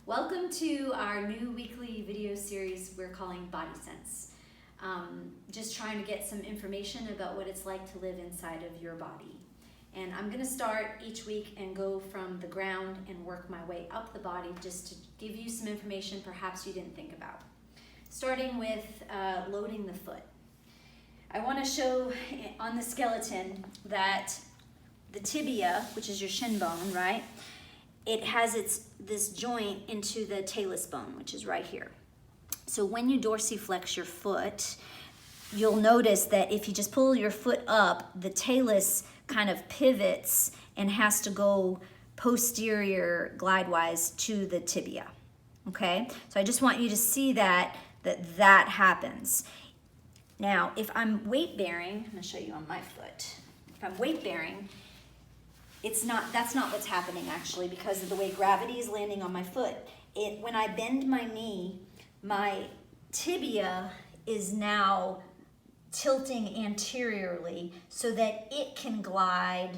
Welcome to our new weekly video series we're calling Body Sense. Just trying to get some information about what it's like to live inside of your body. And I'm going to start each week and go from the ground and work my way up the body just to give you some information perhaps you didn't think about. Starting with loading the foot. I want to show on the skeleton that the tibia, which is your shin bone, right? It has this joint into the talus bone, which is right here. So when you dorsiflex your foot, you'll notice that if you just pull your foot up, the talus kind of pivots and has to go posterior glide-wise to the tibia, okay? So I just want you to see that happens. Now, if I'm weight-bearing, I'm gonna show you on my foot. If I'm weight-bearing, that's not what's happening actually because of the way gravity is landing on my foot. When I bend my knee, my tibia is now tilting anteriorly so that it can glide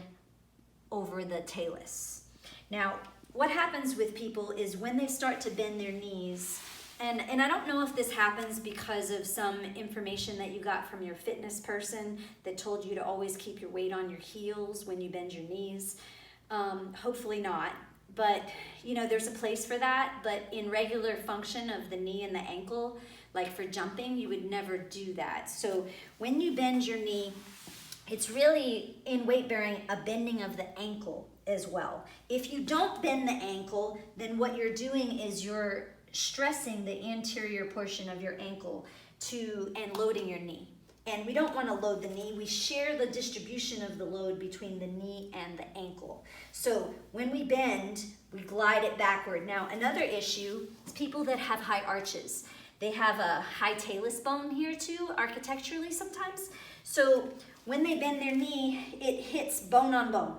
over the talus. Now, what happens with people is when they start to bend their knees, and I don't know if this happens because of some information that you got from your fitness person that told you to always keep your weight on your heels when you bend your knees. Hopefully not, but you know, there's a place for that, but in regular function of the knee and the ankle, like for jumping, you would never do that. So when you bend your knee, it's really, in weight bearing, a bending of the ankle as well. If you don't bend the ankle, then what you're doing is you're stressing the anterior portion of your ankle and loading your knee. And we don't want to load the knee. We share the distribution of the load between the knee and the ankle. So when we bend, we glide it backward. Now, another issue is people that have high arches. They have a high talus bone here too, architecturally sometimes. So when they bend their knee, it hits bone on bone.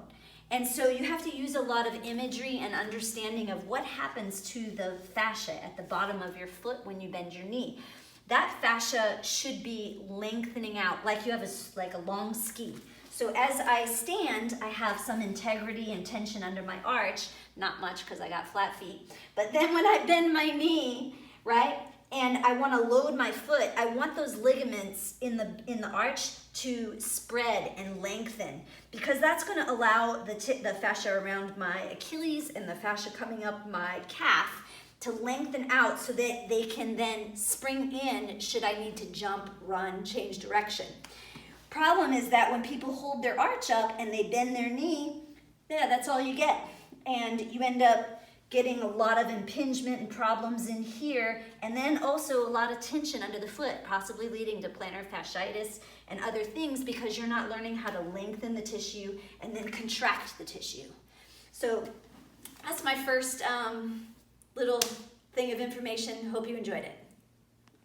And so you have to use a lot of imagery and understanding of what happens to the fascia at the bottom of your foot when you bend your knee. That fascia should be lengthening out like you have a long ski. So as I stand, I have some integrity and tension under my arch, not much because I got flat feet. But then when I bend my knee, right, and I want to load my foot, I want those ligaments in the arch to spread and lengthen because that's going to allow the fascia around my Achilles and the fascia coming up my calf to lengthen out so that they can then spring in should I need to jump, run, change direction. Problem is that when people hold their arch up and they bend their knee, yeah, that's all you get. And you end up getting a lot of impingement and problems in here, and then also a lot of tension under the foot, possibly leading to plantar fasciitis and other things because you're not learning how to lengthen the tissue and then contract the tissue. So that's my first little thing of information. Hope you enjoyed it.